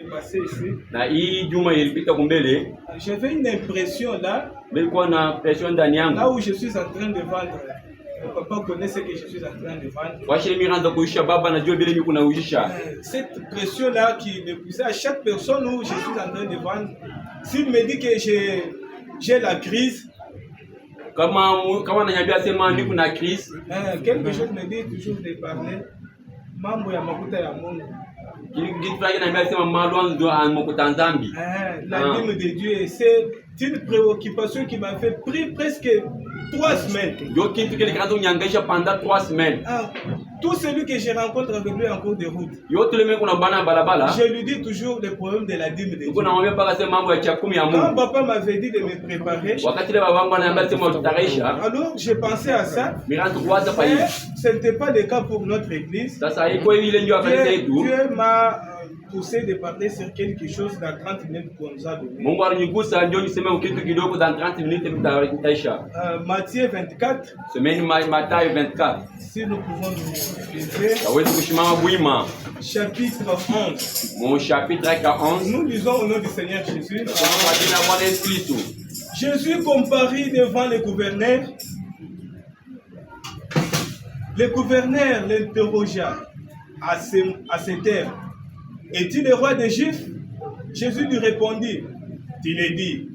passé ici. J'avais une impression là. Là Où je suis en train de vendre. Le papa connaît ce que je suis en train de vendre. Cette pression-là qui me poussait à chaque personne où je suis en train de vendre. S'il me dit que j'ai la crise, quelque chose me dit toujours de parler. Mambo ya makuta ya Mungu. La dîme de Dieu, c'est une préoccupation qui m'a fait prier presque 3 semaines. Pendant 3 semaines. Tout celui que je rencontre avec lui en cours de route, je lui dis toujours le problème de la dîme de Dieu. Quand papa m'avait dit de me préparer, alors j'ai pensé à ça, mais ce n'était pas le cas pour notre église. Dieu m'a poussé de parler sur quelque chose dans 30 minutes qu'on nous a donné. Matthieu 24. Si nous pouvons nous lever. Chapitre 11. Mon chapitre 11. Nous lisons au nom du Seigneur Jésus. Jésus comparit devant les gouverneurs. Le gouverneur l'interrogea à cette heure. Es-tu le roi des Juifs? Jésus lui répondit, tu l'as dit.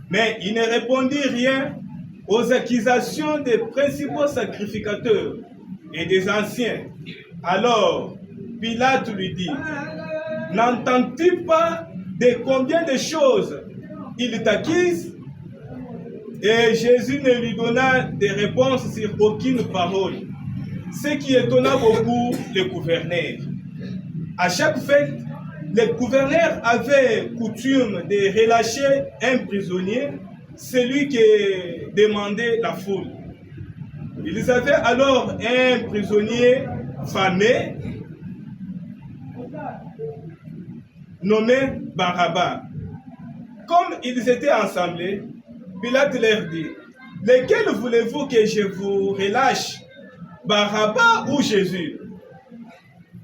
Mais il ne répondit rien aux accusations des principaux sacrificateurs et des anciens. Alors, Pilate lui dit, n'entends-tu pas de combien de choses il t'accuse? Et Jésus ne lui donna de réponse sur aucune parole, ce qui étonna beaucoup le gouverneur. À chaque fête, le gouverneur avait coutume de relâcher un prisonnier, celui qui demandait la foule. Ils avaient alors un prisonnier famé nommé Barabbas. Comme ils étaient assemblés, Pilate leur dit, lequel voulez-vous que je vous relâche, Barabbas ou Jésus,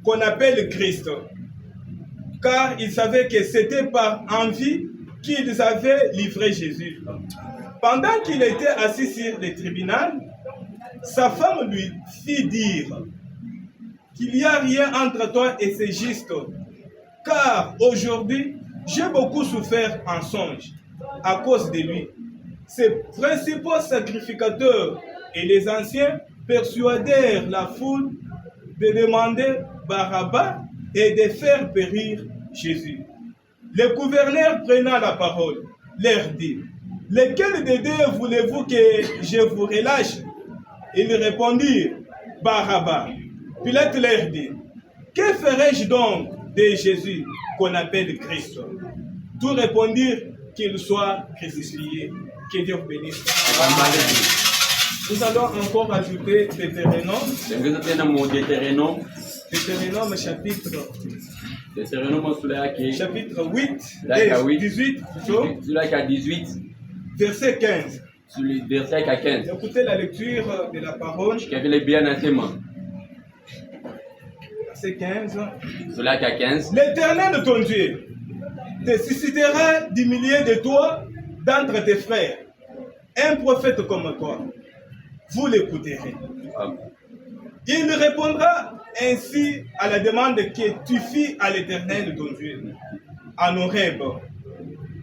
qu'on appelle Christ? Car ils savaient que c'était par envie qu'ils avaient livré Jésus. Pendant qu'il était assis sur le tribunal, sa femme lui fit dire qu'il n'y a rien entre toi et ce juste, car aujourd'hui j'ai beaucoup souffert en songe à cause de lui. Ses principaux sacrificateurs et les anciens persuadèrent la foule de demander Barabbas et de faire périr Jésus. Le gouverneur prenant la parole leur dit, lequel des deux voulez-vous que je vous relâche? Ils répondirent, Barabbas. Pilate leur dit, que ferai-je donc de Jésus qu'on appelle Christ? Tous répondirent qu'il soit crucifié. Que Dieu vous bénisse. Nous allons encore ajouter Deutéronome. Deutéronome chapitre 8 et 18 plutôt. Verset 15. Écoutez la lecture de la parole. Verset 15. L'Éternel ton Dieu te suscitera du milieu de toi, d'entre tes frères, un prophète comme toi. Vous l'écouterez. Il répondra ainsi à la demande que tu fis à l'Éternel ton Dieu, à Horeb,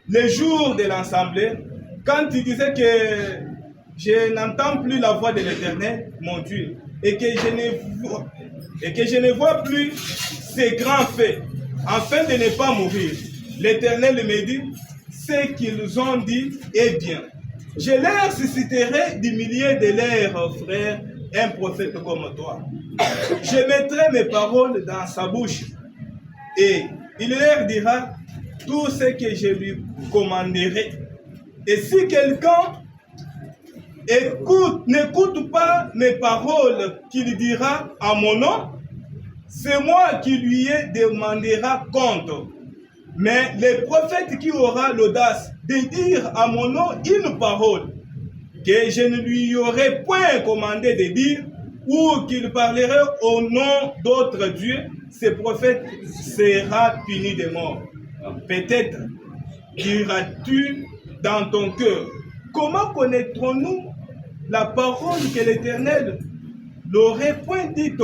le jour de l'assemblée, quand tu disais que je n'entends plus la voix de l'Éternel, mon Dieu, et que je ne vois plus ces grands faits, afin de ne pas mourir. L'Éternel me dit, ce qu'ils ont dit est bien. Je leur susciterai du milieu de leurs frères un prophète comme toi. Je mettrai mes paroles dans sa bouche et il leur dira tout ce que je lui commanderai. Et si quelqu'un n'écoute pas mes paroles qu'il dira à mon nom, c'est moi qui lui demandera compte. Mais le prophète qui aura l'audace de dire à mon nom une parole que je ne lui aurais point commandé de dire, ou qu'il parlerait au nom d'autres dieux, ce prophète sera puni de mort. Peut-être diras-tu dans ton cœur, comment connaîtrons-nous la parole que l'Éternel n'aurait point dite?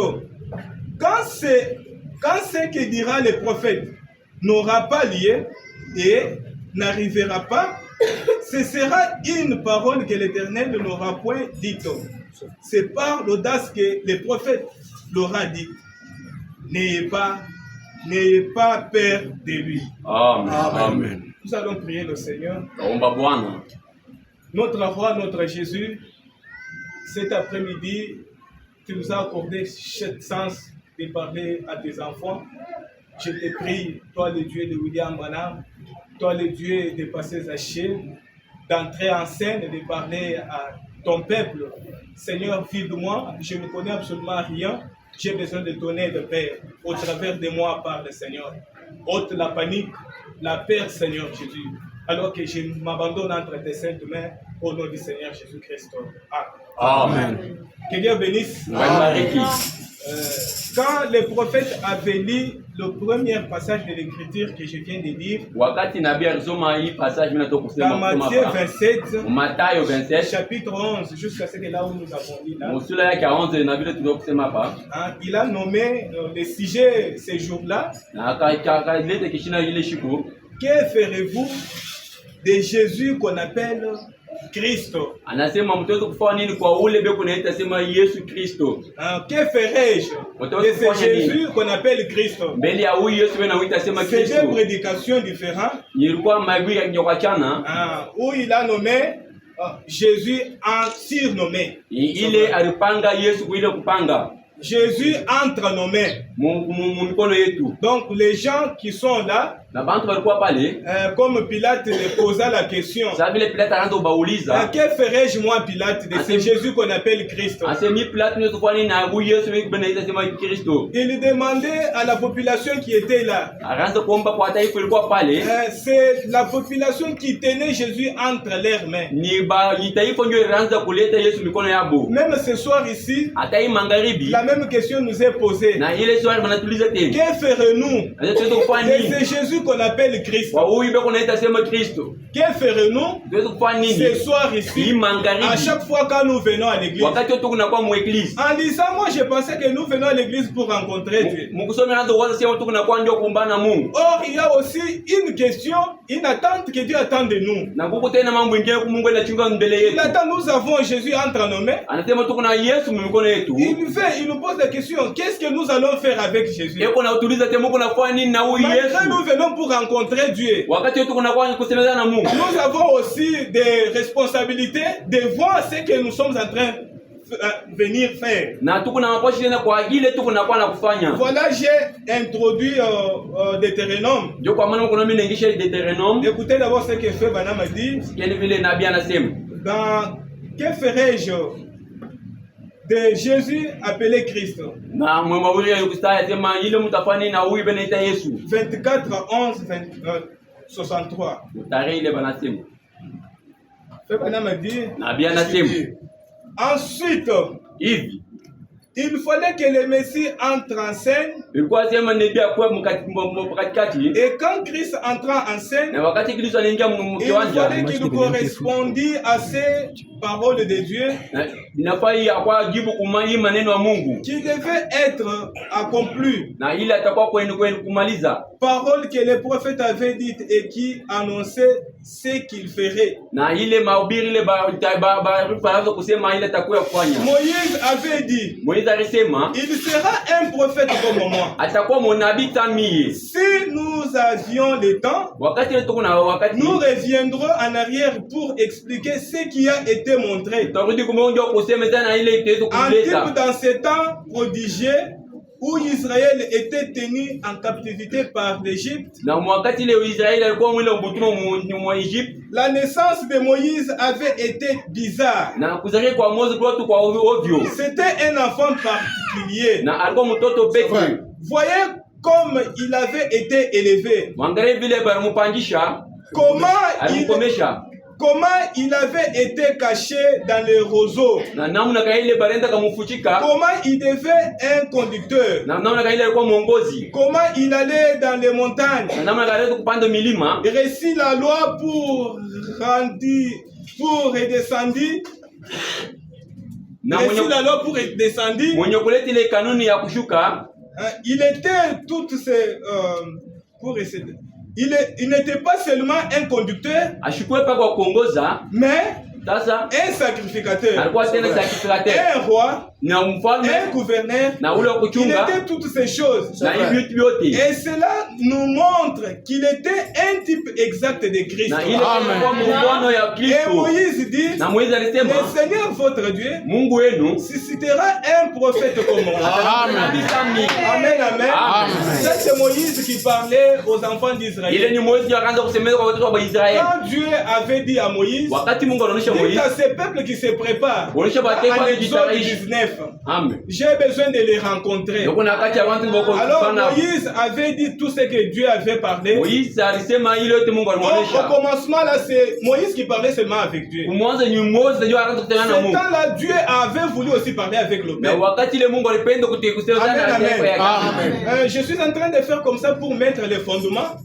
Quand ce que dira le prophète n'aura pas lieu et n'arrivera pas, ce sera une parole que l'Éternel n'aura point dite. C'est par l'audace que le prophète l'aura dit. N'ayez pas peur de lui. Amen. Amen. Nous allons prier le Seigneur. Omba Bwana. Notre roi, notre Jésus, cet après-midi, tu nous as accordé cette chance de parler à tes enfants. Je te prie, toi le Dieu de William Branham, toi le Dieu de Pasteur Zaché, d'entrer en scène et de parler à ton peuple. Seigneur, vide-moi, je ne connais absolument rien. J'ai besoin de ton aide, Père. Au travers de moi, parle le Seigneur. Ôte la panique, la peur, Seigneur Jésus. Alors que je m'abandonne entre tes saintes mains, au nom du Seigneur Jésus-Christ. Amen. Que Dieu bénisse. Quand le prophète avait lu le premier passage de l'écriture que je viens de lire, dans Matthieu 27, chapitre 11, jusqu'à ce que là où nous avons lu là, il a nommé le sujet ce jour-là. Que ferez-vous de Jésus qu'on appelle Christ? Que ferai-je de ce Jésus qu'on appelle Christ? C'est deux prédications différentes où il a nommé Jésus en surnommé. Jésus entre nos mains. Donc les gens qui sont là, comme Pilate posa la question, que ferais-je moi, Pilate, de ce Jésus qu'on appelle Christ? Il demandait à la population qui était là. C'est la population qui tenait Jésus entre leurs mains. Même ce soir ici, la même question nous est posée. Que ferons-nous de ce Jésus qu'on appelle Christ? Que ferons-nous ce soir ici, à chaque fois quand nous venons à l'église? En disant, moi je pensais que nous venons à l'église pour rencontrer Dieu. Or, il y a aussi une question, une attente que Dieu attend de nous. Il attend, nous avons Jésus entre nos mains. Il nous pose la question, qu'est-ce que nous allons faire avec Jésus? Maintenant, nous venons pour rencontrer Dieu. Nous avons aussi des responsabilités de voir ce que nous sommes en train de venir faire. Voilà, j'ai introduit Deutéronome. Écoutez d'abord ce que Frère Branham a dit. Que ferai-je de Jésus appelé Christ? 24:11-63. Frère Branham a dit, ensuite, il fallait que le Messie entre en scène. Et quand Christ entra en scène, il fallait qu'il correspondît à ces paroles de Dieu qui devaient être accomplies. Paroles que les prophètes avaient dites et qui annonçaient ce qu'il ferait. Moïse avait dit, il sera un prophète comme moi. Si nous avions le temps, nous reviendrons en arrière pour expliquer ce qui a été montré. En type dans ces temps prodigieux où Israël était tenu en captivité par l'Égypte, la naissance de Moïse avait été bizarre. C'était un enfant particulier. Voyez comme il avait été élevé. comment il avait été caché dans les roseaux. Comment il devait un conducteur. Comment il allait dans les montagnes. Il récit la loi pour redescendre. Récit la loi pour redescendre. Il était toutes ces... Il n'était pas seulement un conducteur, mais un sacrificateur, un roi, un gouverneur. Il était toutes ces choses. Et cela nous montre qu'il était un type exact de Christ. Et Moïse dit, le Seigneur votre Dieu suscitera un prophète comme moi. Amen, amen. C'est Moïse qui parlait aux enfants d'Israël. Quand Dieu avait dit à Moïse, dit à ces peuples qui se préparent à l'Exode 19, j'ai besoin de les rencontrer. Alors Moïse avait dit tout ce que Dieu avait parlé. Au commencement là, c'est Moïse qui parlait seulement avec Dieu. Ce temps-là, Dieu avait voulu aussi parler avec le peuple. Amen. Je suis en train de faire comme ça pour mettre les fondements,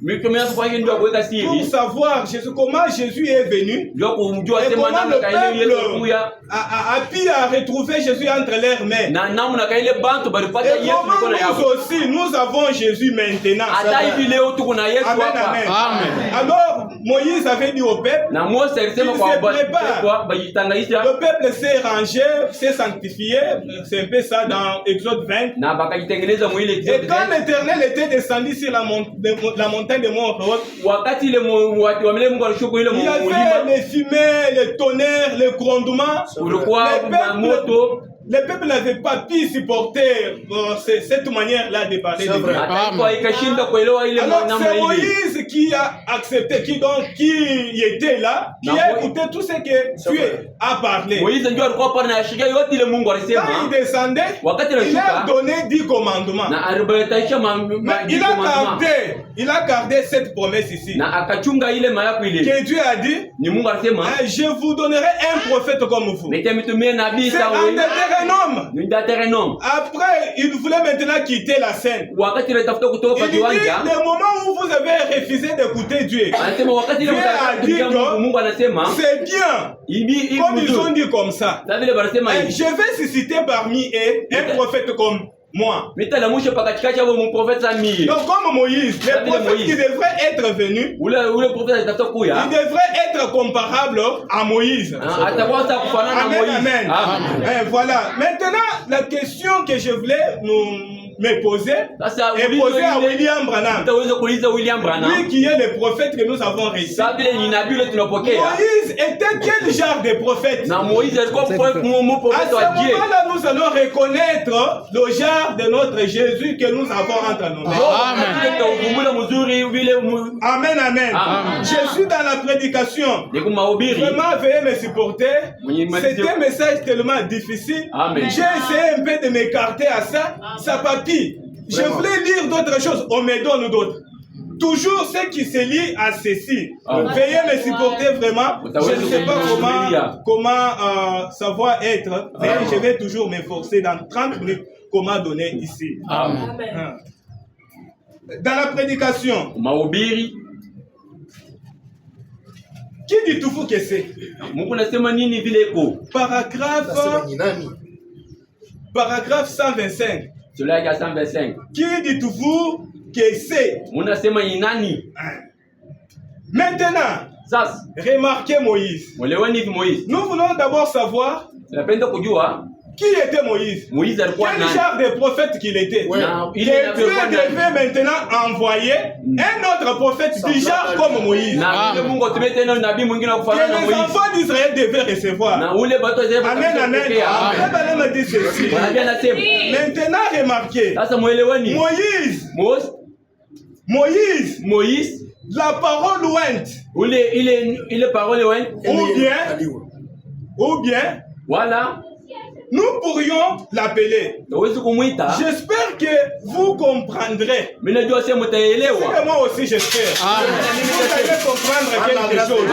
pour savoir comment Jésus est venu et comment le peuple a pu retrouver Jésus entre leurs mains. Et comment nous aussi, nous avons Jésus maintenant. Amen, amen. Alors, Moïse avait dit au peuple qu'il se prépare. Le peuple s'est rangé, s'est sanctifié. C'est un peu ça dans Exode 20. Et quand l'Éternel était descendu sur la montagne de Mont-Horeb, il y avait les fumées, les tonnerres, les grondements. Le peuple n'avait pas pu supporter cette manière-là de parler de Dieu. Alors c'est Moïse qui a accepté, qui était là, qui a écouté tout ce que Dieu a parlé. Quand il descendait, il a donné 10 commandements. Mais il a gardé cette promesse ici. Que Dieu a dit, je vous donnerai un prophète comme vous. C'est un homme. Après, il voulait maintenant quitter la scène. Il dit, le moment où vous avez refusé d'écouter Dieu, Dieu a dit que c'est bien. Comme ils ont dit comme ça. Je vais susciter parmi eux un prophète comme moi. Donc comme Moïse, le prophète qui devrait être venu, il devrait être comparable à Moïse. Amen, amen. Voilà. Maintenant, la question que je voulais me poser est posée à William Branham. Lui qui est le prophète que nous avons réussi. Moïse était quel genre de prophète? À ce moment-là, nous allons reconnaître le genre de notre Jésus que nous avons entre nous. Amen, amen. Je suis dans la prédication. Vraiment, veuillez me supporter. C'était un message tellement difficile. J'ai essayé un peu de m'écarter à ça. Ça papy. Je voulais lire d'autres choses. On me donne d'autres. Toujours ce qui se lie à ceci. Veuillez me supporter vraiment. Je ne sais pas comment savoir être. Mais je vais toujours m'efforcer dans 30 minutes comment donner ici. Amen. Dans la prédication, qui dit tout fou que c'est? Paragraphe 125. Qui dit tout fou que c'est? Maintenant, remarquez Moïse. Nous voulons d'abord savoir qui était Moïse. Quel genre de prophète qu'il était. Que Dieu devait maintenant envoyer un autre prophète du genre comme Moïse. Que les enfants d'Israël devaient recevoir. Amen, amen. Amen. Me dit ceci. Maintenant, remarquez. Moïse, la parole lointe. Ou bien, voilà. nous pourrions l'appeler. J'espère que vous comprendrez. C'est que moi aussi j'espère. Vous allez comprendre quelque chose.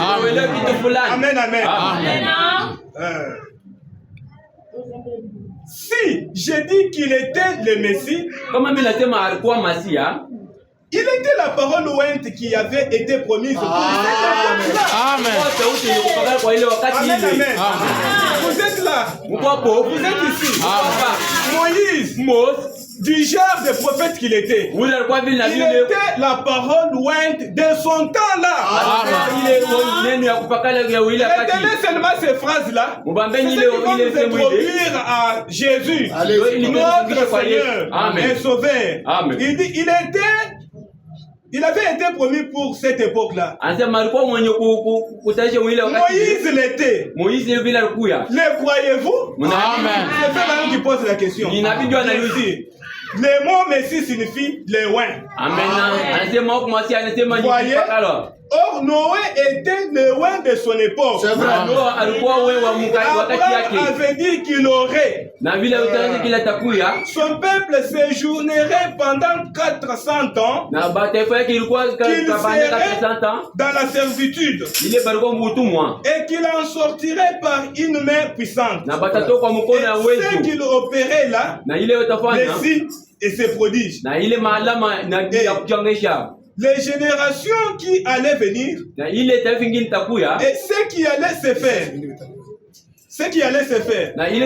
Amen, amen. Si je dis qu'il était le Messie, il était la parole ointe qui avait été promise pour cette époque-là. Amen. Amen. Vous êtes là. Vous êtes ici. Moïse, du genre de prophète qu'il était, il était la parole ointe de son temps-là. Retenez seulement ces phrases-là. C'est ce qui va nous introduire à Jésus, notre Seigneur et Sauveur. Il dit, il avait été promis pour cette époque-là. Moïse l'était. Le croyez-vous? Amen. C'est Fébert qui pose la question. Le mot Messie signifie le loin. Amen. Voyez? Or, Noé était le loin de son époque. C'est vrai. Abraham avait dit qu'il aurait. Son peuple séjournerait pendant 400 ans. Qu'il serait dans la servitude. Et qu'il en sortirait par une main puissante. Et ce qu'il opérait là, les signes et ses prodiges. Les générations qui allaient venir et ce qui allait se faire. Et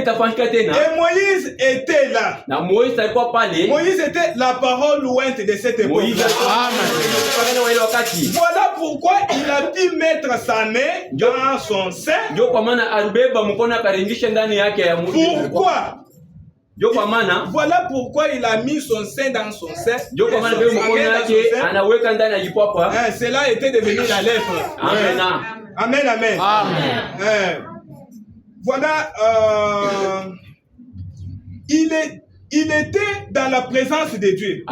Moïse était là. Moïse était la parole lointe de cette époque. Voilà pourquoi il a pu mettre sa main dans son sein. Pourquoi? Voilà pourquoi il a mis son sein dans son sein. Cela était devenu la lèvre. Amen, amen. Voilà, il était dans la présence de Dieu.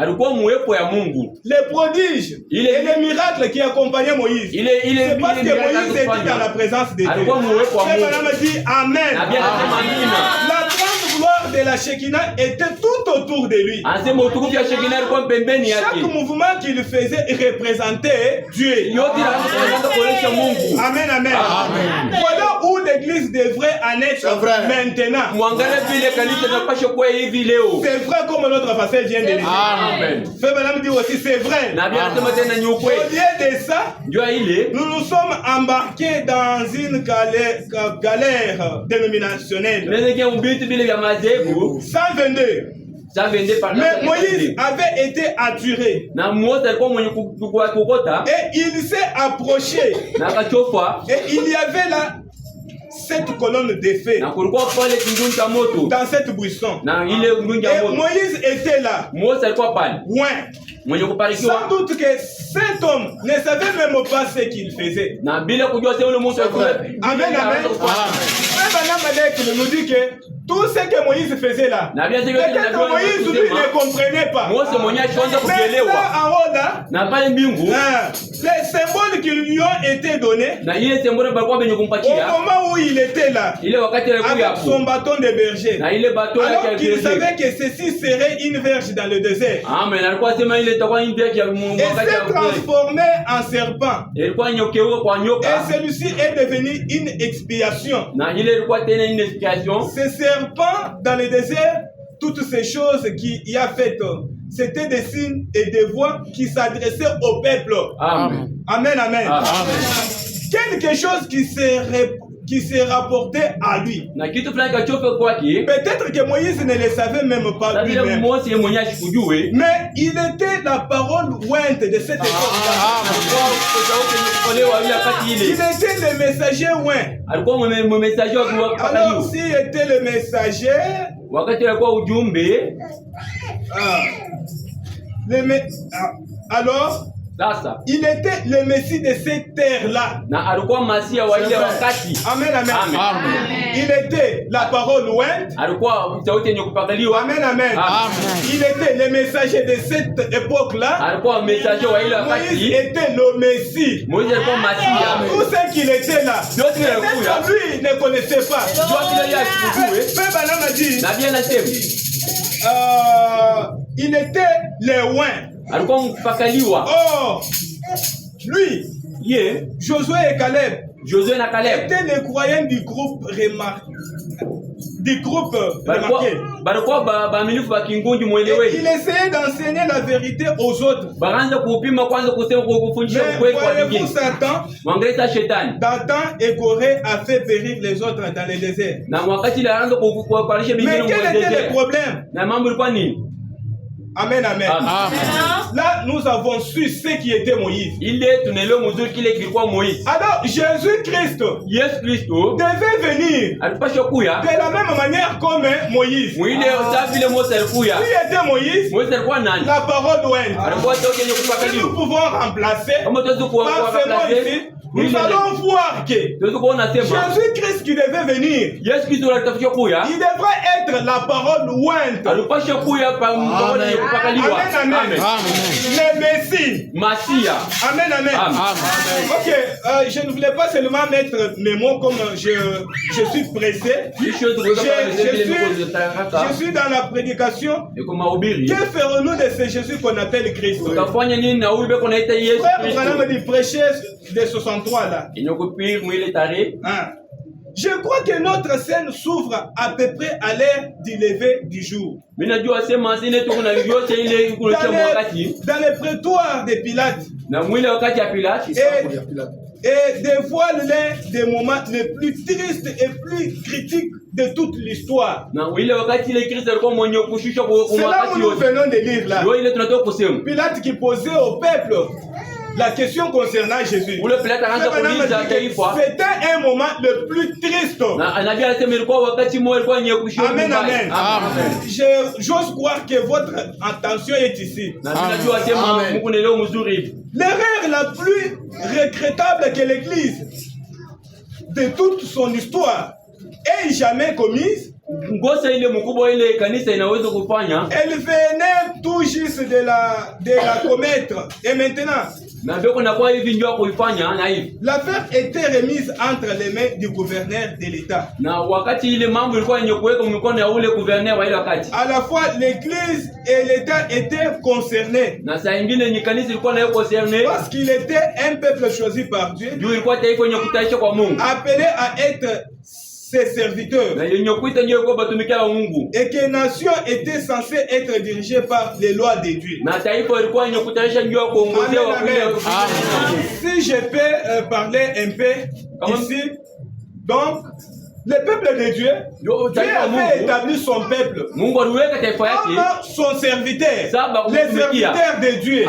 Les prodiges et les miracles qui accompagnaient Moïse, c'est parce que Moïse était dans la présence de Dieu. Et madame dit Amen. La grande gloire de la Shekinah était tout autour de lui. Chaque mouvement qu'il faisait représentait Dieu. Amen, amen. Voilà où l'église devrait en être maintenant. C'est vrai comme notre pasteur vient de le dire. Frère Branham dit aussi c'est vrai. Au lieu de ça, nous nous sommes embarqués dans une galère dénominationnelle. 122. Mais Moïse avait été attiré. Et il s'est approché. Et il y avait là cette colonne de feu dans cette buisson. Et Moïse était là. Sans doute que cet homme ne savait même pas ce qu'il faisait. Amen, amen. Nous dit que tout ce que Moïse faisait là, peut-être Moïse lui ne comprenait pas. Mais là en haut là, les symboles qui lui ont été donnés, au moment où il était là, avec son bâton de berger, alors qu'il savait que ceci serait une verge dans le désert, et s'est transformé en serpent, et celui-ci est devenu une expiation. Ce serpent dans le désert, toutes ces choses qu'il y a faites, c'était des signes et des voix qui s'adressaient au peuple. Amen. Amen, amen. Quelque chose qui s'est rapporté à lui. Peut-être que Moïse ne le savait même pas lui-même. Mais il était la parole ointe de cette époque. Il était le messager oint. Alors s'il était le messager, alors Sasa il était le Messie de cette terre-là. na alikuwa masia wa ile wakati. Amen, amen. Amen. Amen. Il était la parole ointe. Alikuwa sauti yenye kupakaliwa. Amen, amen. Amen. Il était le messager de cette époque-là. Alikuwa messager wa ile Moïse wakati. était le Messie. Moïse alikuwa masia. Tout ce qu'il était là, Yote ile peut-être alikuwa. que lui ne connaissait pas. Yote ile yake. Père Branham a dit, Na bien nasema. il était le oint. Alikuwa mpakaliwa. Or, lui, Ye, Josué et Caleb Josué na Caleb. étaient les croyants du groupe remarqué. Balikuwa baaminifu ba kingunji Et mweleweni. il essayait d'enseigner la vérité aux autres. Bakaanza kupima kwanza kusema kufundisha Mais ukweli kwa voyez-vous, wengine. Satan, Mwangalia shetani. Dathan et Corée a fait périr les autres dans le désert. Na wakati ile anaanza kuwalisha Mais bingine quel était le mwelezea. problème? Na mambo ilikuwa nini? Amen, amen. Amen. Là, nous avons su ce qui était Moïse. Ile tunaelewa mzuri kile kilikuwa Moïse. Alors, Jésus-Christ Yesu Kristo devait venir alipasha kuya de la même manière comme Moïse. mwile safi vile Mose alikuya. Qui était Moïse? Moïse alikuwa nani? La parole ointe. Alikuwa sauti yenye Si nous kupakaliwa. pouvons remplacer Kama tuwezi par ce mot ici, nous allons voir que tuwezi kuona sema Jésus-Christ qui devait venir, Yesu Kristo alitafuta kuya. il devrait être la parole ointe. Alipasha kuya pa mtawala yenye kupakaliwa. Amen, amen. Le Messie. Masia. Amen, amen. Amen. Ok, je ne voulais pas seulement mettre mes mots comme je suis pressé. Je suis dans la prédication. Que ferons-nous de ce Jésus qu'on appelle Christ? Frère Branham dit prêcher de 63 là. Hein? Je crois que notre scène s'ouvre à peu près à l'heure du lever du jour. Dans les prétoires de Pilate. Et dévoile l'un des moments les plus tristes et plus critiques de toute l'histoire. C'est là où nous venons de lire là. Pilate qui posait au peuple la question concernant Jésus. C'était un moment le plus triste. Amen, amen. J'ose croire que votre attention est ici. L'erreur la plus regrettable que l'Église de toute son histoire ait jamais commise, elle venait tout juste de la commettre. Et maintenant, l'affaire était remise entre les mains du gouverneur de l'État. À la fois, l'Église et l'État étaient concernés. Parce qu'il était un peuple choisi par Dieu, appelé à être ses serviteurs. Et que nation était censée être dirigée par les lois de Dieu. Si je peux parler un peu ici, donc le peuple de Dieu, Dieu avait établi son peuple comme son serviteur, les serviteurs de Dieu,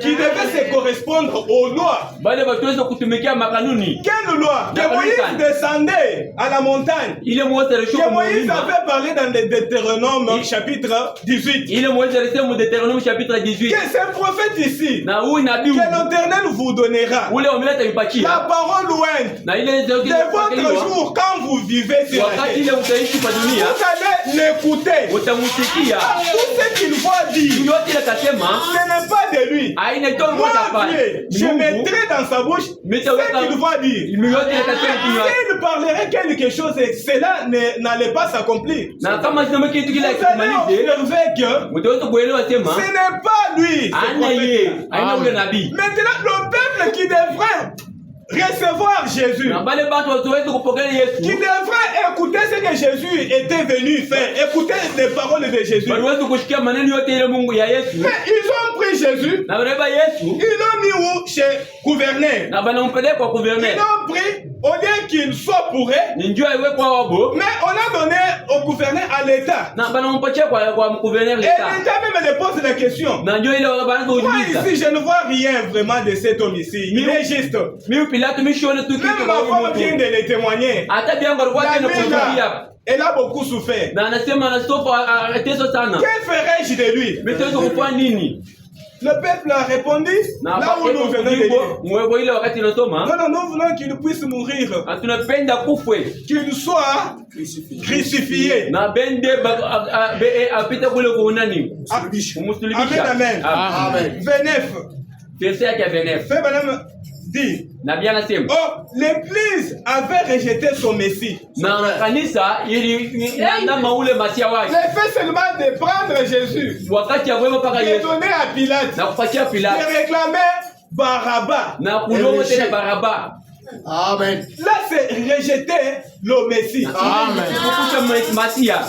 qui devaient se correspondre aux lois. Quelle loi? Que Moïse descendait à la montagne, que Moïse avait parlé dans le Deutéronome chapitre 18. Que c'est un prophète ici, que l'Éternel vous donnera la parole ointe de votre jour quand vous vivez sur la terre. Vous allez l'écouter. Tout ce qu'il va dire, ce n'est pas de lui. Moi, Dieu, je mettrai dans sa bouche ce qu'il va dire. S'il parlerait quelque chose et cela n'allait pas s'accomplir, vous allez observer que ce n'est pas lui. Maintenant, le peuple qui devrait recevoir Jésus, qui devrait écouter ce que Jésus était venu faire, écouter les paroles de Jésus. Mais ils ont pris Jésus, ils l'ont mis où? Chez gouverneur. Ils l'ont pris au lieu qu'il soit pour eux, mais on a donné au gouverneur à l'État. Et l'État même me pose la question. Moi ici, je ne vois rien vraiment de cet homme ici. Il est juste. Même ma femme vient de le témoigner. Elle a beaucoup souffert. Que ferais-je de lui? Le peuple a répondu, là où nous venons de lire. Non, nous voulons qu'il puisse mourir, qu'il soit crucifié. Amen, amen. Amen. Fait madame dit, oh, l'église avait rejeté son Messie. Le fait seulement de prendre Jésus, de donner à Pilate, de réclamer Barabbas. Amen. Là, c'est rejeter le Messie. Amen.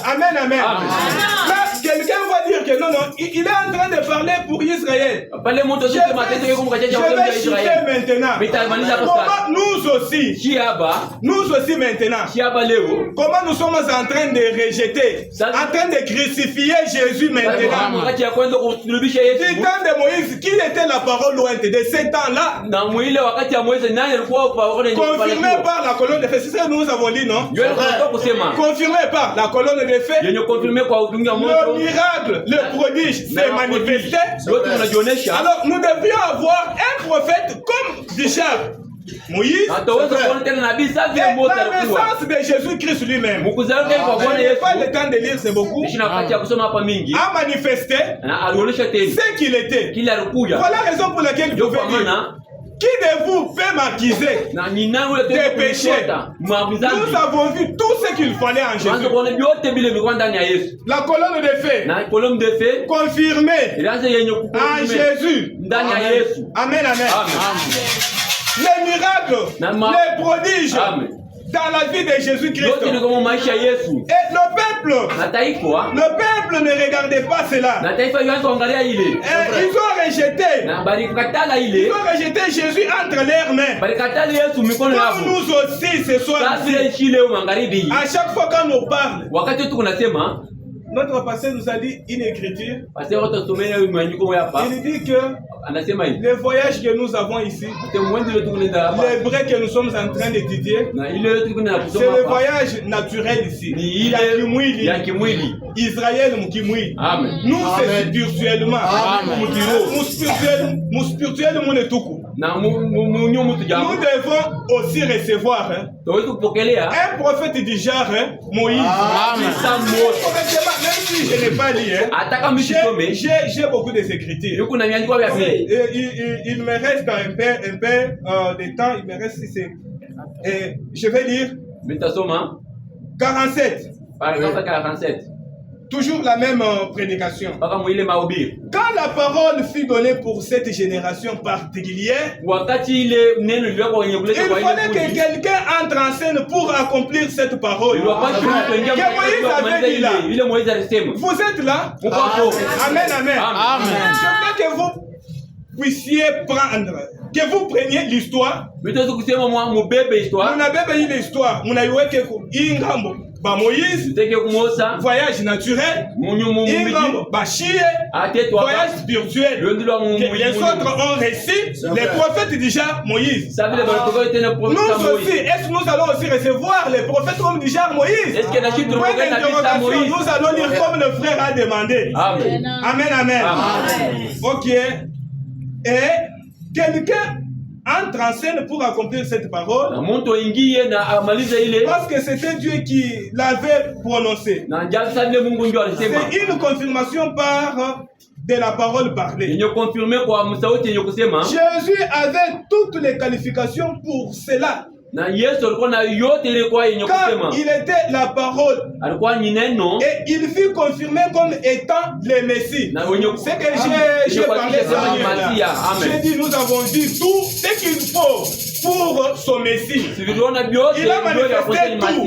Amen, amen. Là, quelqu'un va dire que non, il est en train de parler pour Israël. Je vais chuter maintenant. Comment nous aussi maintenant, comment nous sommes en train de rejeter, en train de crucifier Jésus maintenant. Du temps de Moïse, qui était la parole lointaine de ces temps-là? Confirmé par la colonne de feu. C'est ça que nous avons dit, non? Confirmé par la colonne de feu. Le miracle, le prodige s'est manifesté. Alors nous devions avoir un prophète comme déjà Moïse, la naissance de Jésus-Christ lui-même. Vous n'avez pas le temps de lire, c'est beaucoup. A manifesté ce qu'il était. Voilà la raison pour laquelle je veux dire. Qui de vous peut m'accuser des péchés? Nous avons vu tout ce qu'il fallait en Jésus. La colonne de feu confirmée en Jésus. Amen, amen. Les miracles, les prodiges dans la vie de Jésus-Christ. Et le peuple ne regardait pas cela. Ils ont rejeté Jésus entre leurs mains. Comme nous aussi ce soir, à chaque fois qu'on nous parle, notre pasteur nous a dit une écriture. Il dit que les voyages que nous avons ici, les brèves que nous sommes en train d'étudier, c'est le voyage naturel ici. Israël Mukimui. Nous, c'est spirituellement. Nous spirituellement, nous devons aussi recevoir un prophète du genre Moïse. Même si je n'ai pas lu, j'ai beaucoup de écritures. Il me reste un peu de temps. Il me reste je vais lire 47. Toujours la même prédication. Quand la parole fut donnée pour cette génération particulière, il fallait que quelqu'un entre en scène pour accomplir cette parole. Que Moïse avait dit là. Vous êtes là? Amen, amen. Je veux que vous puissiez prendre, que vous preniez l'histoire. Mon bébé l'histoire. Mon aïe que Moïse, voyage naturel, voyage spirituel. Les autres ont réussi, les prophètes déjà Moïse. Nous aussi, est-ce que nous allons aussi recevoir les prophètes comme déjà Moïse? Nous allons lire comme le frère a demandé. Amen, amen. Ok. Et quelqu'un entre en scène pour accomplir cette parole parce que c'était Dieu qui l'avait prononcé. C'est une confirmation par de la parole parlée. Jésus avait toutes les qualifications pour cela. Car il était la parole et il fut confirmé comme étant le Messie. C'est que j'ai parlé de j'ai dit nous avons dit tout ce qu'il faut pour son Messie. Il a manifesté tout.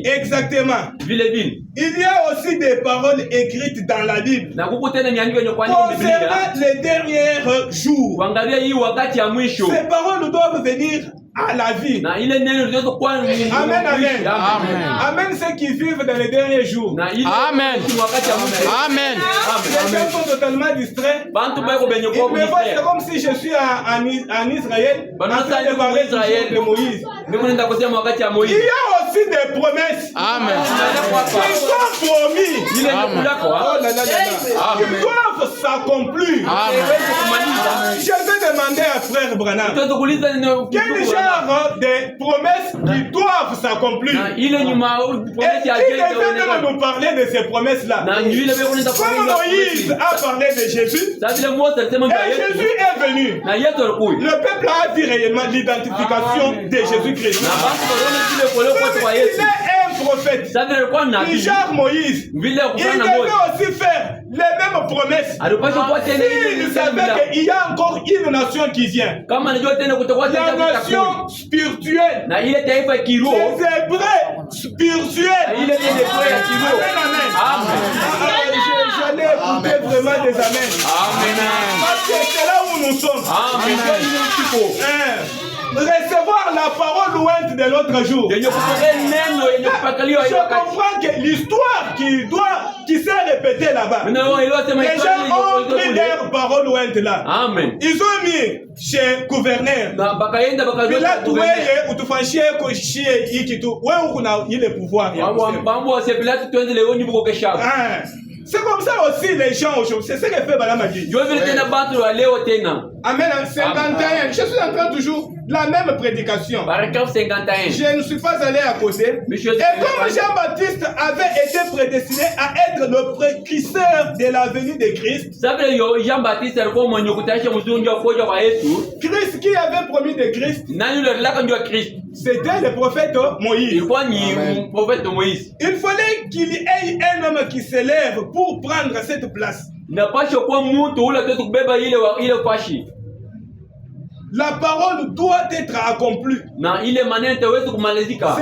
Exactement. Il y a aussi des paroles écrites dans la Bible concernant les derniers jours. Ces paroles doivent venir à la vie. Amen, amen. Amen, ceux qui vivent dans les derniers jours. Amen. Amen. Les gens sont totalement distraits. Ils me voient, c'est comme si je suis en Israël, en train de parler de Moïse. Il y a aussi des promesses Amen. qui sont promis. Ile ni Amen. kula kwa. Oh là là là là. Qui doivent s'accomplir. Amen. Je vais demander à frère Branham. Mtoto kuuliza ni Quel genre de promesses qui doivent s'accomplir? na ile nyuma promesse ya Et il Dieu est venu nous parler de ces promesses-là. na yule wewe unaweza Comme Moïse a parlé de Jésus, sasa vile Mose alisema ndio et Yesu Jésus est venu. na Yesu alikuja Le peuple a vu réellement l'identification de Jésus-Christ. na basi waliona zile pole kwa Comme kwa il Yesu est un prophète, sasa vile alikuwa il nabii genre Moïse, vile il kufanya na Mose devait aussi faire les mêmes promesses. alipaswa kuwa tena Il savait qu'il y a encore une nation qui vient. kama anajua tena kutokuwa La tena nation spirituelle. na ile taifa ya kiroho Les Hébreux na spirituels. ile taifa ya kiroho. Amen, amen. J'allais écouter vraiment des amens. Amen. Parce que c'est là où nous sommes. Amen. Recevoir la parole lointe de l'autre jour. Yenye kupokea neno yenye kupakaliwa hiyo Je wakati. comprends que l'histoire qui s'est répétée là-bas. Mimi naona ile sema Les gens ont pris leur parole lointe là. Amen. Ils ont mis chez gouverneur. Na bakaenda Bila bakazoea tuweye utufanyie koshie hiki tu. Wewe uko na ile pouvoir ya kusema. mambo wa Pilate twende leo ni buko kesha. Ah, c'est comme ça aussi les gens aujourd'hui. C'est ce que fait Balaam dit. Ndio vile tena batu wa leo tena. Amen. 51. Je suis en train toujours la même prédication. Paragraphe 51. Je ne suis pas allé à côté. Et comme Jean-Baptiste avait été prédestiné à être le précurseur de la venue de Christ, Sasa yo Jean-Baptiste alikuwa mwenye kutaisha mzungu wa kuja kwa Yesu. Christ qui avait promis de Christ, Nani yule alaka ndio Kristo? c'était le prophète Moïse. Ilikuwa ni prophète Moïse. Il fallait qu'il y ait un homme qui s'élève pour prendre cette place. Inapaswa kuwa mtu ule tu kubeba ile fashi. La parole doit être accomplie. Na ile maneno itaweza kumalizika.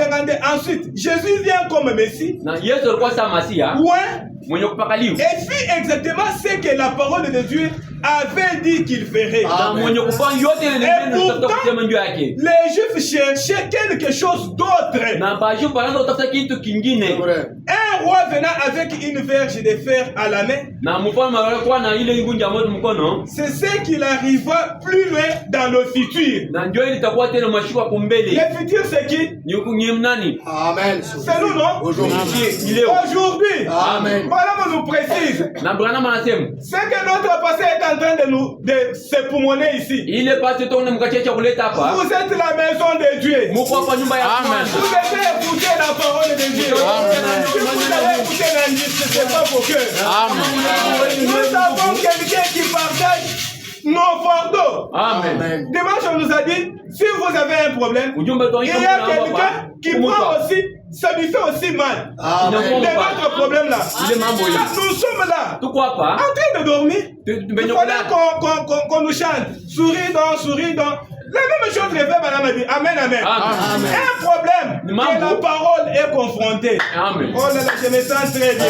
Ensuite, Jésus vient comme Messie. Na Yesu alikuwa sa Masia. Ouais. Mwenye kupakaliwa. Et fit exactement ce que la parole de Dieu avait dit qu'il ferait. Na mwenye kufanya yote ile neno tutafuta kusema ndio yake. Les Juifs cherchaient quelque chose d'autre. Na baadhi wanaanza kutafuta kitu kingine. Un roi venant avec une verge de fer à la main. Na mfalme alikuwa na ile ngunja moto mkono. C'est ce qu'il arriva plus loin dans le futur. Na ndio ile itakuwa tena mashika kumbele. Le futur c'est qui? Ni nani? Amen. C'est nous, non? Aujourd'hui. Aujourd'hui. Amen. Voilà, on nous précise. Na Branham anasema. C'est que notre passé est en train de s'époumoner ici. Ile pasi tone mkachecha kuleta hapa. Vous êtes la maison de Dieu. Mko hapa nyumba ya Amen. Vous devez écouter la parole de Dieu. Amen. Si vous allez écouter l'indice, c'est pas vos cœurs. Amen. Nous avons quelqu'un qui partage nos fardeaux. Amen. Dimanche, on nous a dit, si vous avez un problème, Ujumbe il y a quelqu'un qui prend aussi, ça lui fait aussi mal. Amen. De notre problème là. Ile mambo hii. Nous sommes là, Tuko hapa. en train de dormir. Il Tumenye fallait kulala. qu'on nous chante. Souris donc. La même chose que fait Madame a dit. Amen, amen. Amen. Un problème que la parole est confrontée. Amen. Oh là là, je me sens très bien.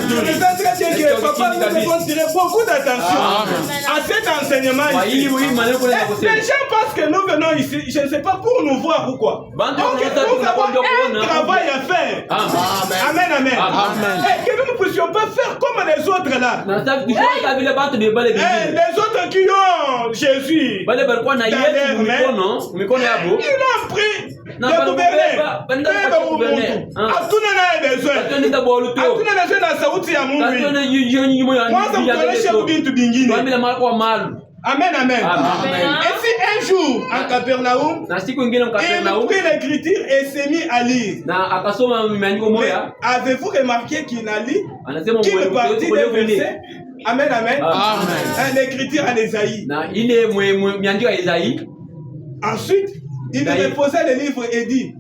Je me sens très bien que papa, nous devons tirer beaucoup d'attention à cet enseignement Kwa hii ici. hii maneno kuna kusema. Les gens pensent que nous venons ici, je ne sais pas, pour nous voir ou quoi. Donc Bantu wanataka nous avons tunakwenda un kuona. travail à faire. Amen. Amen. Amen. Et que nous ne puissions pas faire comme les autres là. Na sasa tukisha vile bantu ni bale vingine. Les autres qui ont Jésus, Bale balikuwa na Yesu mikono yabo. ils l'ont pris. Na Le bana gouverneur. Hatuna naye besoin. Nenda bolu tu. Hatuna besoin na sauti ya Mungu. Hatuna nyinyi ya. Kwanza mtuoneshe bintu bingine. Tuambie mara kwa malu. Amen. Amen. Et si un jour en Capernaum, Na siku nyingine il mkapernaum prit l'écriture et s'est mis à lire. na akasoma miandiko Mais moja. avez-vous remarqué qu'il n'a lu Anasema qu'une partie des versets? mwe. Amen. Amen. L'écriture en Ésaïe. Na ile miandiko ya Isaïe. Ensuite, il reposait le livre et dit,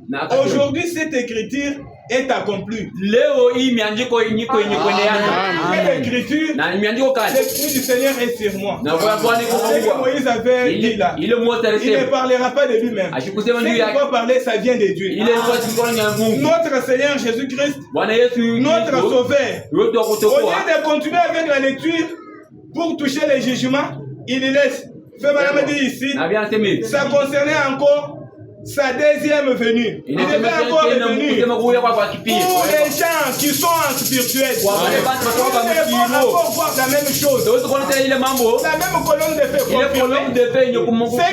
aujourd'hui cette écriture est accomplie. Leo hii miandiko niko yenye kuendeana. Et l'écriture, Na miandiko kali. l'esprit du Seigneur est sur moi. Na kwa Bwana iko C'est ce que kwa Moïse avait dit là. ile Mose Il ne alisema. parlera pas de lui-même. Ashikusema Ce ndio qu'il yake. va parler, ça vient de Dieu. Ile ilikuwa mikono ya Mungu. Notre Seigneur Jésus-Christ, Bwana Yesu notre Sauveur, yote au kutokoa. lieu de continuer avec la lecture pour toucher les jugements, il laisse. Frère Madame dit ici, Na bien sema hivi. ça concernait encore sa deuxième venue. Il devait encore revenir pour les gens qui sont en spirituel. Ils devront encore voir la même chose. La même colonne de feu. Ce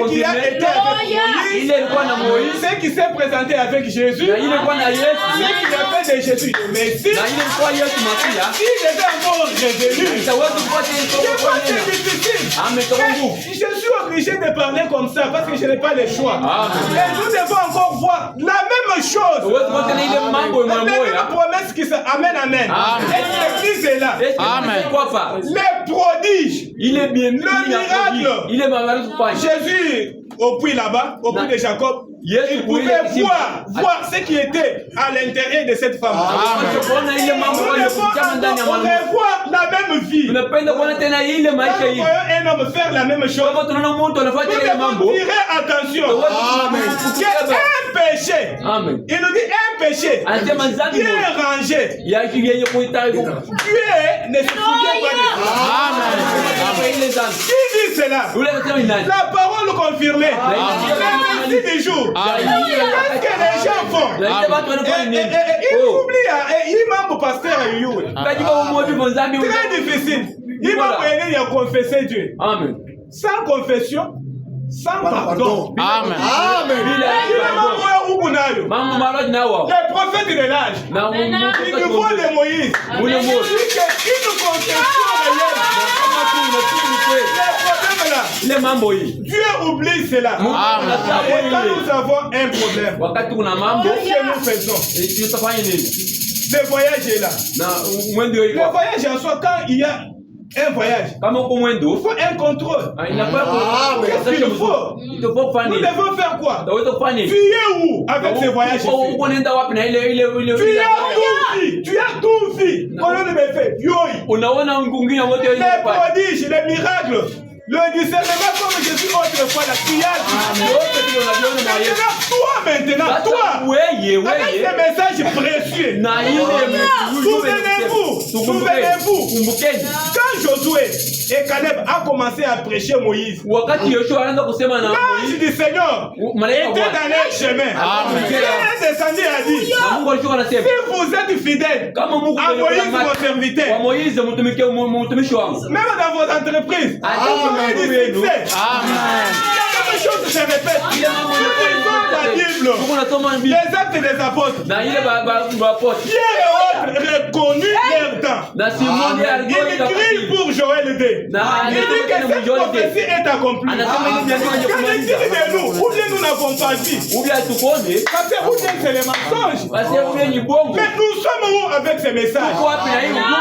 qui a été avec Moïse, ce qui s'est présenté avec Jésus, ce qui a fait de Jésus le Messie, il devait encore revenir. Je suis obligé de parler comme ça parce que je n'ai pas le choix. Et nous devons encore voir la même chose. La même promesse qui se... Amen, amen. Et l'église est là. Les prodiges. Le miracle. Jésus, au puits là-bas, au puits de Jacob, il pouvait voir ce qui était à l'intérieur de cette femme. On revoit la même vie. Nous voyons un homme faire la même chose. Nous devons tirer attention. Un péché. Il nous dit un péché bien rangé. Dieu ne se souvient pas de ça. Qui dit cela? La parole confirmée. Merci des jours. Qu'est-ce que les gens font? Ils oublient. Ils m'ont pasteur très difficile. Ils m'ont confessé Dieu. Sans confession, sans pardon. Amen. Les prophètes de l'âge, ils nous font de Moïse. Une confession réelle. Dieu oublie cela. Et quand nous avons un problème, qu'est-ce que nous faisons? Le voyage est là. Le voyage en soi, quand il y a un voyage, il faut un contrôle. Qu'est-ce qu'il faut? Nous devons faire quoi? Fuyer où avec ce voyage? Tu as tout vu. Comment on fait? Les prodiges, les miracles. Le discernement comme je suis autrefois la triade. Maintenant, toi, avec des messages précieux. Souvenez-vous, quand Josué et Caleb a commencé à prêcher Moïse, l'ange du Seigneur était dans leur chemin. Il est descendu et a dit, si vous êtes fidèles à Moïse, mon serviteur, même dans vos entreprises, amen. La même chose se répète. La Bible, les actes des apôtres, Pierre et autres reconnus leur temps. Il écrit pour Joël 2. Il dit que cette prophétie est accomplie. Qu'en est-il de nous? Ou bien nous n'avons pas dit? Parce que ou bien c'est les mensonges. Mais nous sommes où avec ces messages?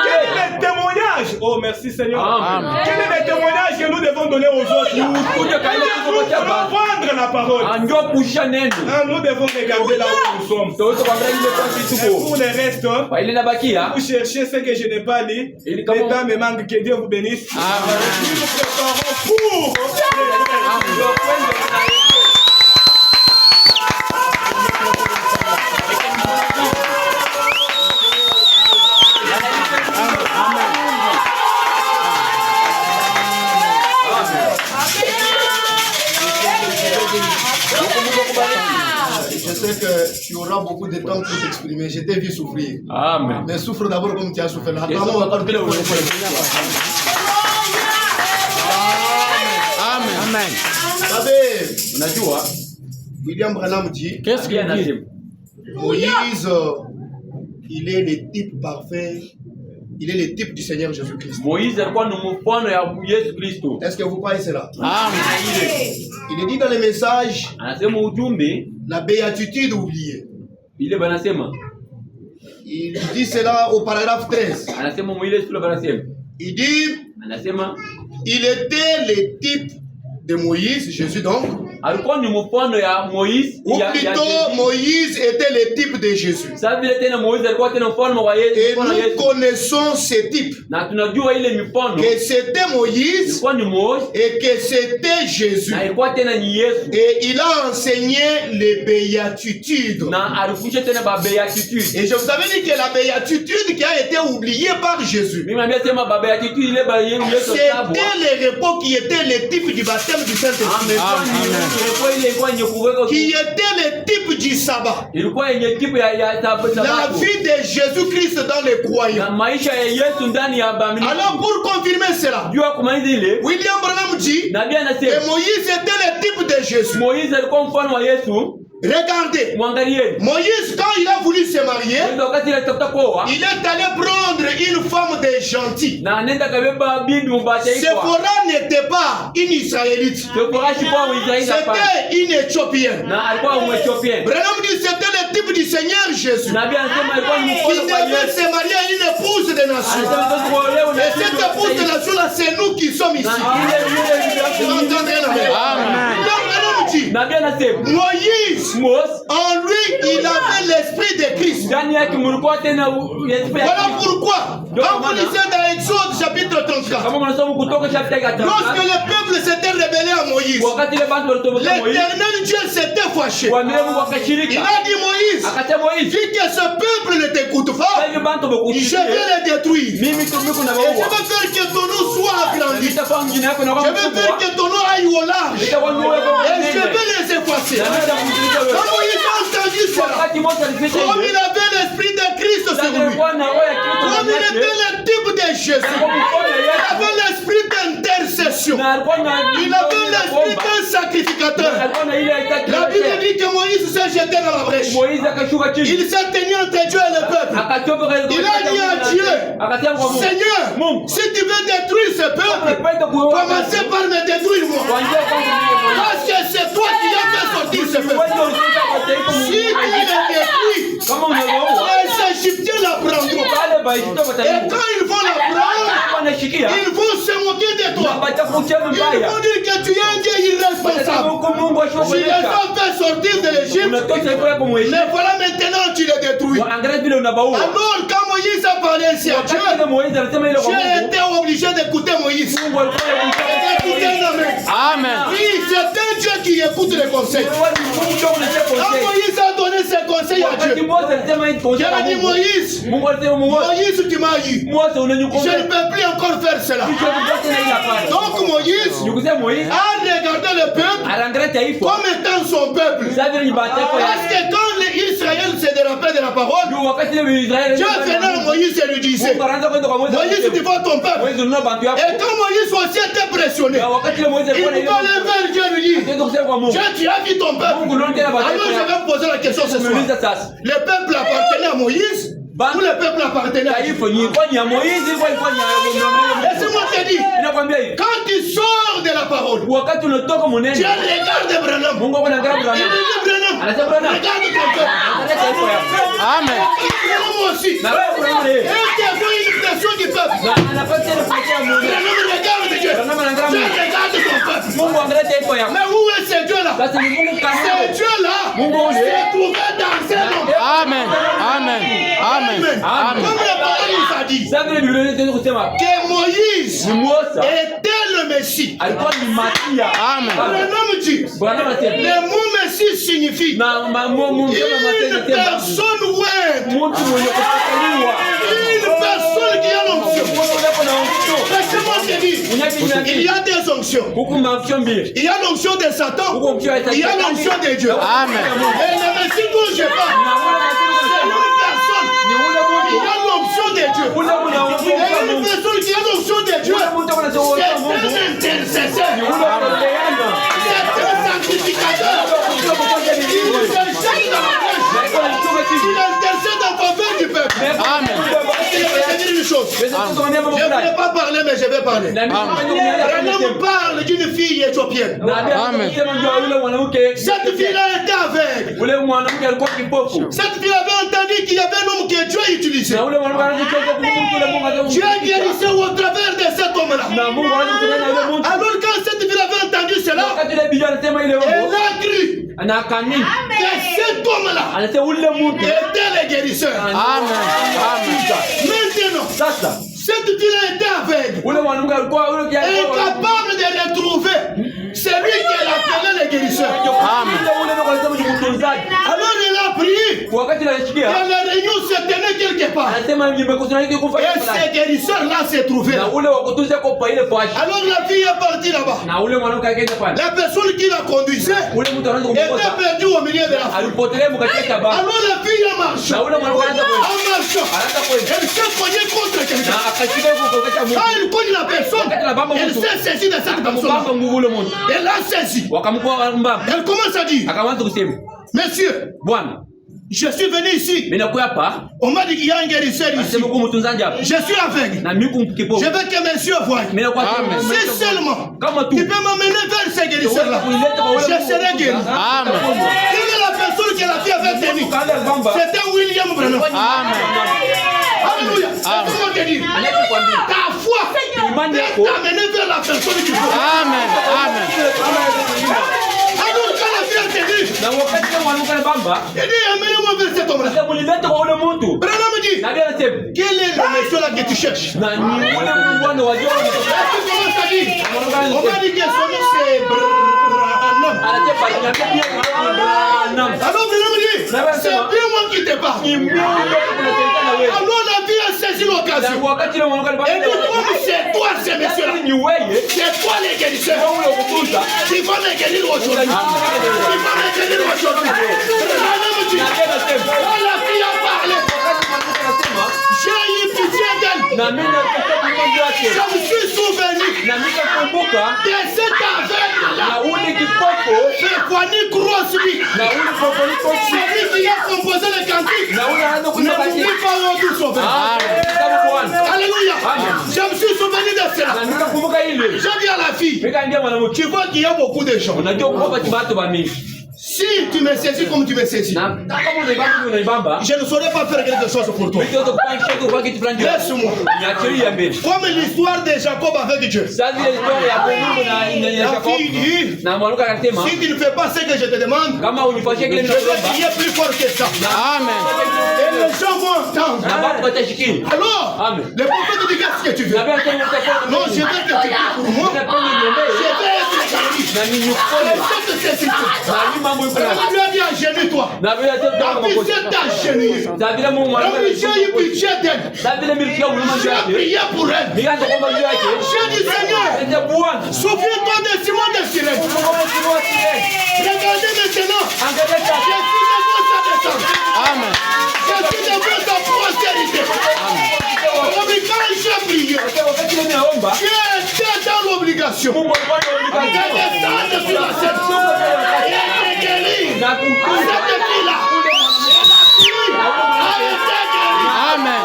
Quel est le témoignage? Oh merci Seigneur. Quel est le témoignage que nous devons donner aux autres? Nous devons vendre la parole. Nous devons regarder là où nous sommes. Et pour le reste, vous cherchez ce que je n'ai pas dit. Le temps me manque. Que Dieu vous bénisse. Nous nous préparons pour. Je sais que tu auras beaucoup de temps pour t'exprimer. Je t'ai vu souffrir. Amen. Mais souffre d'abord comme tu as souffert. Amen. Amen. Vous savez, William Branham dit, qu'est-ce qu'il dit? Moïse, il est le type parfait. Il est le type du Seigneur Jésus-Christ. Est-ce que vous croyez cela? Amen. Il est dit dans le message, la béatitude oubliée. Il dit cela au paragraphe 13. Il dit, il était le type de Moïse, Jésus donc. Ou plutôt, Moïse était le type de Jésus. Et nous connaissons ce type. Que c'était Moïse et que c'était Jésus. Et il a enseigné les béatitudes. Et je vous avais dit que la béatitude qui a été oubliée par Jésus, c'était le repos qui était le type du baptême du Saint-Esprit. qui était le type du sabbat. La vie de Jésus-Christ dans les croyants. Alors pour confirmer cela, William Branham dit que Moïse était le type de Jésus. Regardez, Moïse, quand il a voulu se marier, il est allé prendre une femme de gentil. Séphora n'était pas une Israélite, c'était une Éthiopienne. Branham dit c'était le type du Seigneur Jésus. Il devait se marier à une épouse de nation. Et cette épouse de nation là, c'est nous qui sommes ici. Moïse, en lui, il avait l'esprit de Christ. Voilà pourquoi, quand vous lisez dans Exode chapitre 34, lorsque le peuple s'était rebellé à Moïse, l'Éternel Dieu s'était fâché. Il a dit Moïse, vu que ce peuple ne t'écoute pas, je vais le détruire. Et je vais faire que ton nom soit agrandi. Je vais faire que ton nom aille au large. Et je vais les effacer. Quand Moïse a entendu cela, comme il avait l'esprit de Christ sur lui, comme il était le type de Jésus, il avait l'esprit d'intercession, il avait l'esprit d'un sacrificateur. La Bible dit que Moïse s'est jeté dans la brèche. Il s'est tenu entre Dieu et le peuple. Il a dit à Dieu, Seigneur, si tu veux détruire ce peuple, commencez par me détruire moi. Parce que c'est toi qui as fait sortir ce peuple. Si tu le détruis, les Égyptiens la prendront. Et quand ils vont la prendre, ils vont se moquer de toi. Ils vont dire que tu es un Dieu irresponsable. Tu les as fait sortir de l'Égypte, mais voilà maintenant tu les détruis. Alors quand Moïse a parlé ainsi à Dieu, Dieu était obligé d'écouter Moïse. Amen. Oui, c'est un Dieu qui écoute les conseils. Quand Moïse a donné ses conseils à Dieu, Dieu a dit Moïse, tu m'as eu. Je ne peux plus encore faire cela. Donc Moïse a regardé le peuple comme étant son peuple. Parce que quand Israël s'est dérapé de la parole, Dieu venait à Moïse et lui disait, Moïse, tu vois ton peuple. Et quand Moïse aussi était pressionné, il pouvait aller vers Dieu et lui dire, Dieu, tu as vu ton peuple. Alors je vais me poser la question ce soir. Le peuple appartenait à Moïse ou le peuple appartenait à Dieu? Laissez-moi te dire, quand tu sors de la parole, Dieu regarde Branham. Il dit Branham, regarde ton peuple. Amen. Moi aussi. Et tu as vu une pression du peuple. Branham regarde Dieu. Dieu regarde ton peuple. Mais où est ce Dieu-là? Ce Dieu-là s'est trouvé dans ses noms. Amen. Amen. Amen. Comme la parole nous a dit que Moïse était le Messie. Amen. Branham dit, le mot Messie signifie une personne ouette. Une personne qui a l'onction. Laissez-moi te dire, il y a des onctions. Il y a l'onction de Satan. Il y a l'onction de Dieu. Amen. Et le Messie dont je parle, c'est une personne qui a l'onction de Dieu. Et une personne qui a l'onction de Dieu, c'est un intercesseur. C'est un sacrificateur. Il intercède en faveur du peuple. Amen. Je vais te dire une chose. Je ne voulais pas parler, mais je vais parler. Un homme parle d'une fille éthiopienne. Amen. Cette fille-là était aveugle. Cette fille avait entendu qu'il y avait un homme que Dieu utilisait. Dieu guérissait au travers de cet homme-là. Alors quand cette fille avait entendu cela, elle a cru que cet homme-là était le guérisseur. Amen. Maintenant, cette fille-là était aveugle, incapable de retrouver celui qu'elle appelait le guérisseur. Amen. Alors elle a prié. Et la réunion se tenait quelque pas. Et ces guérisseurs-là se trouvaient là. Alors la fille est partie là-bas. La personne qui la conduisait était perdue au milieu de la foule. Alors la fille a marché. En marchant, elle s'est cognée contre quelqu'un. Quand elle cogne la personne, elle s'est saisie de cette personne. Elle l'a saisie. Elle commence à dire, monsieur, je suis venu ici. On m'a dit qu'il y a un guérisseur ici. Je suis aveugle. Je veux que monsieur voie. Si seulement tu peux m'amener vers ces guérisseurs-là, je serai guéri. Quelle est la personne que la fille avait tenue? C'était William Branham. Alléluia. Comment te dire? Ta foi t'amener vers la personne qui faut. Amen. Alors quand la fille a tenu, il dit amenez-moi vers cet homme-là. Branham dit, quel est le monsieur là que tu cherches? Tu commences à dire, on m'a dit que son nom c'est Branham. Alors Branham dit, c'est bien moi qui te parle. Alors la vie a saisi l'occasion. Et dit, comme c'est toi ce monsieur-là, c'est toi les guérisseurs. Tu vas me guérir aujourd'hui. La fille a parlé. J'ai eu pitié d'elle. Je me suis souvenu de cet aveugle-là. Stéphanie Crosby. Celui qui a composé le cantique. Ne m'oublie pas au tout sauveur. Alléluia. Je me suis souvenu de cela. J'ai dit à la fille, tu vois qu'il y a beaucoup de gens. Si tu me saisis comme tu me saisis, je ne saurais pas faire quelque chose pour toi. Laisse-moi. Comme l'histoire de Jacob avec Dieu. La fille dit, si tu ne fais pas ce que je te demande, je vais crier plus fort que ça. Amen. Et les gens vont entendre. Alors, le prophète dit, qu'est-ce que tu veux? Non, je veux que tu pries pour moi. Je vais être guéri. Et cette cécité. On lui a dit agenouille-toi. La fille s'est agenouillée. La fille, j'ai eu pitié d'elle. J'ai prié pour elle. J'ai dit Seigneur, souviens-toi de Simon de Cyrène. Regardez maintenant. Je suis devant sa descente. Amen. Je suis devant sa prospérité. Quand j'ai prié, tu étais dans l'obligation de descendre sur la scène. Et être guéri. Cette fille-là, a été guérie. Amen.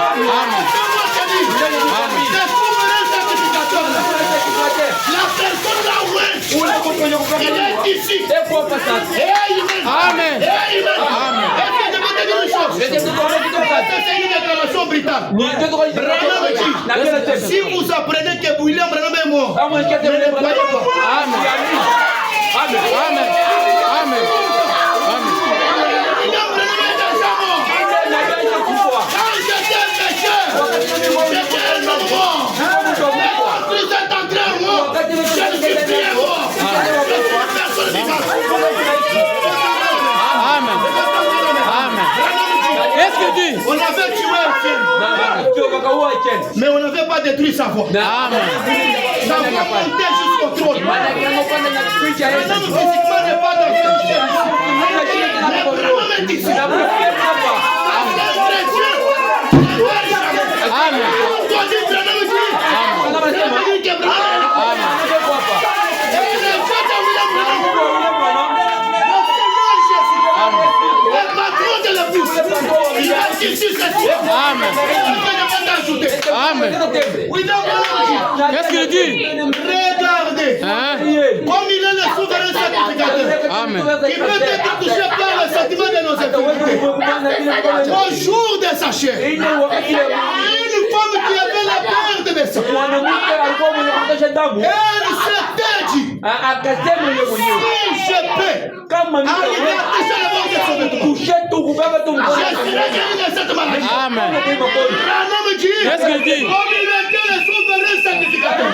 La personne là où elle est ici. Amen. Est-ce que je peux te dire une chose? C'est une déclaration brutale. Si vous apprenez que William Branham est mort, ne le croyez pas. Amen. William Branham est déjà mort. Quand j'étais pécheur, j'étais un homme mort. Vous êtes entré en mort. Je ne suis plus mort. Je suis personne vivante. Qu'est-ce que tu dis? On avait tué Étienne, mais on n'avait pas détruit sa voix. Sa voix montait jusqu'au trône. Maintenant, physiquement, n'est pas dans le ciel. Mais vraiment, est ici. Amen. Qu'est-ce qu'il dit? Regardez. Comme il est le souverain sacrificateur. Amen. Il peut être touché par le sentiment de nos infirmités. Au jour de sa chair. Une femme qui avait la perte de sang. Elle s'était dit, si je peux arriver à toucher la mort de son vêtement, je serai guéri de cette maladie. Amen. Branham dit, qu'est-ce qu'il dit? comme il était le souverain sacrificateur,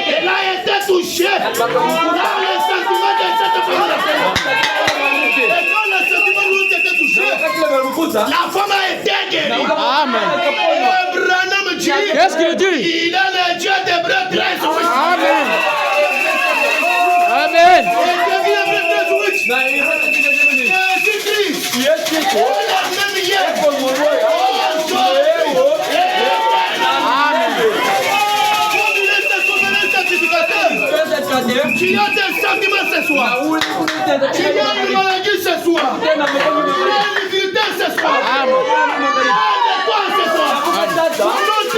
elle a été touchée par le sentiment de cette maladie. Et quand le sentiment lui était touché, la femme a été guérie. Amen. Qu'est-ce qu'il dit? Il est le Dieu d'Hébreux 13. Amen. Amen. Tu as des sentiments ce soir. Tu as une maladie ce soir. Tu as une difficulté ce soir. Toi ce soir. Au nom de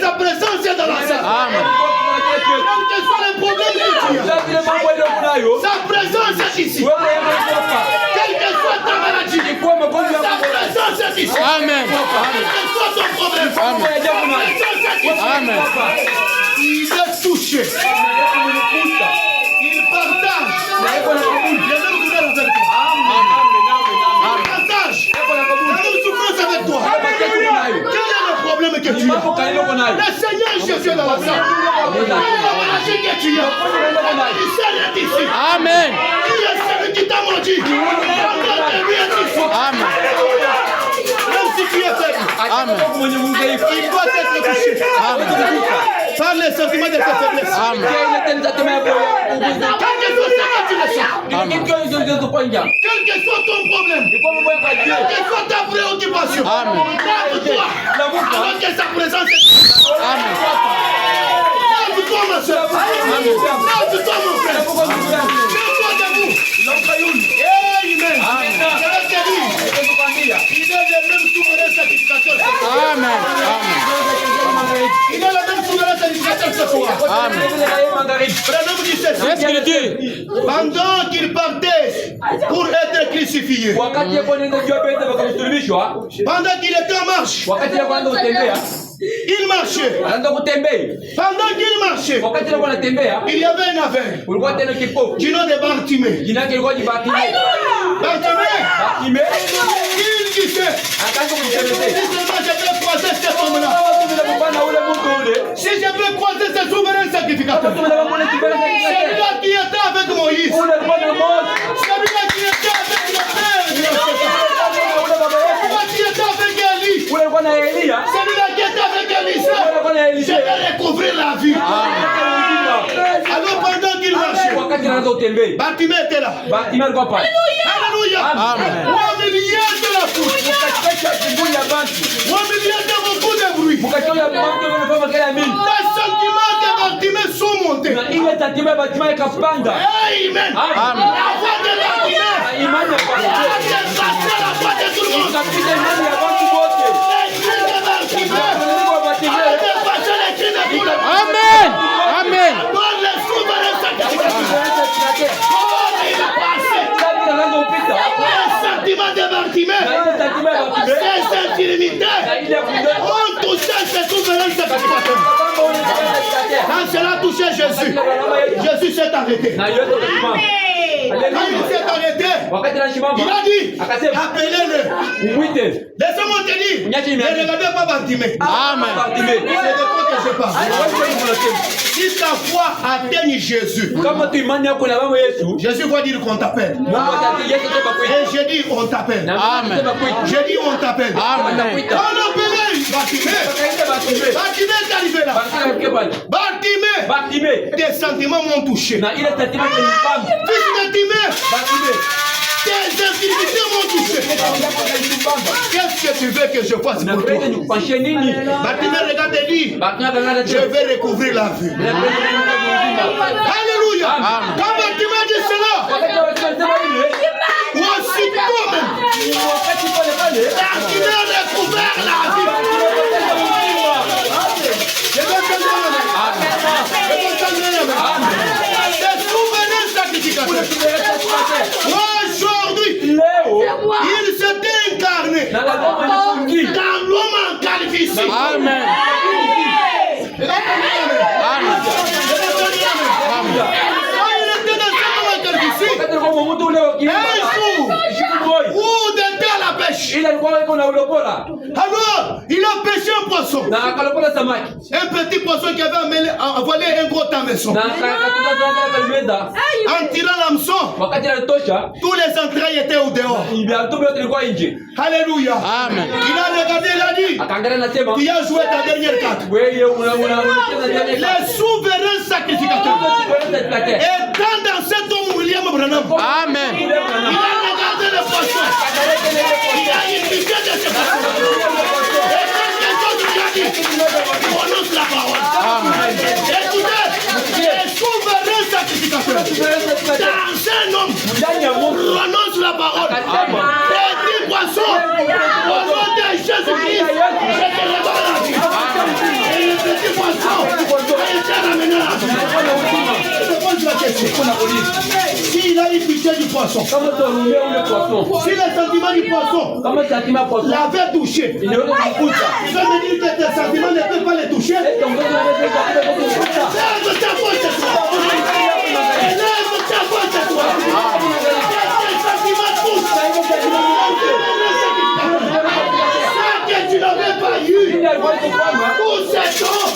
sa présence est dans la salle. Quels que soient les problèmes que tu as, sa présence est ici. Quelle que soit ta maladie, sa présence est ici. Amen. Quel que soit ton problème, sa présence est ici. Amen. Il est touché. Il partage. Je vais vous donner la vérité. Il partage la même souffrance avec toi. Quel est le problème que tu as? Le Seigneur Jésus est dans la salle. La maladie que tu as, il est ici. Amen. Il est celui qui t'a maudit. Lui est ici. Amen. Même si tu es faible, Amen. il doit être touché. Par les sentiments de tes faiblesses. Amen. Quel que soit ce que tu le sens. Quel que soit ton problème. Quelle que soit ta préoccupation. Amen. Lève-toi. Alors que sa présence est. Amen. Lève-toi ma soeur. Lève-toi mon frère. Lève-toi debout. Amen. Je vais te dire. Il est le même souverain sacrificateur. Amen. Il est le même souverain sacrificateur ce soir. Amen. Qu'est-ce qu'il dit? Pendant qu'il partait pour être crucifié, pendant qu'il était en marche, il marchait. Pendant qu'il marchait, il y avait un aveugle du nom de Bartimée. Bartimée, il disait, je peux croiser cet homme-là. Si je peux croiser ce souverain sacrificateur, celui-là qui était avec Moïse, celui-là qui était avec le Père, celui-là qui était avec Élie, celui-là qui était avec Élisa, je vais recouvrir la vie. Alors pendant qu'il marchait, Bartimée était là. Alléluia. Amen. Au milieu de la foule, au milieu de beaucoup de bruit, les sentiments de Bartimée sont montés. Amen. La voix de Bartimée a dépassé la voix de tout le monde. L'esprit de Bartimée a dépassé l'esprit de tout le monde. Amen. Amen. Dans le souverain sacrificateur. Oh, il a passé. Les sentiments de Bartimée, ses infirmités ont touché ce souverain sacrificateur. Quand cela a touché Jésus, Jésus s'est arrêté. Quand il s'est arrêté, il a dit, appelez-le. Laissez-moi te dire, ne regardez pas Bartimée. Amen. C'est de toi que je parle. Si ta foi atteigne Jésus, Jésus va dire qu'on t'appelle. Et j'ai dit on t'appelle. Amen. J'ai dit on t'appelle. Amen. On appelait Bartimée. Bartimée est arrivé là. Bartimée, tes sentiments m'ont touché. Fils Bartimée, tes infirmités m'ont touché. Qu'est-ce que tu veux que je fasse pour toi? Bartimée regarde et dit, je vais recouvrir la vue. Alléluia. Quand Bartimée dit cela, aussitôt même, Bartimée a recouvert la vue. Je vais c'est souverain sacrificateur. Aujourd'hui, il s'était incarné dans l'homme ici. Amen. Où était la pêche? Alors, il a pêché un poisson. Un petit poisson qui avait avalé un gros tameçon. En tirant l'hameçon, tous les entrailles étaient au dehors. Alléluia. Amen. Il a regardé, il a dit, tu as joué ta dernière carte. Les souverains sacrificateurs. Étant dans cet homme William Branham, Amen. il a regardé le poisson. Il a imité de ce poisson. Et quelque chose lui a dit, prononce la parole. Écoutez, les souverains sacrificateurs, dans un homme, prononce la parole. Petit poisson, au nom de Jésus-Christ, je te révèle la vie. Et le petit poisson a été ramené à la vie. Je te pose la question. S'il a eu pitié du poisson, si le sentiment du poisson l'avait touché, je me dis que tes sentiments ne peuvent pas les toucher. Lève ta voix chez toi. Lève ta voix chez toi. Tes sentiments touchent. Ça que tu n'avais pas eu. Pour 7 ans.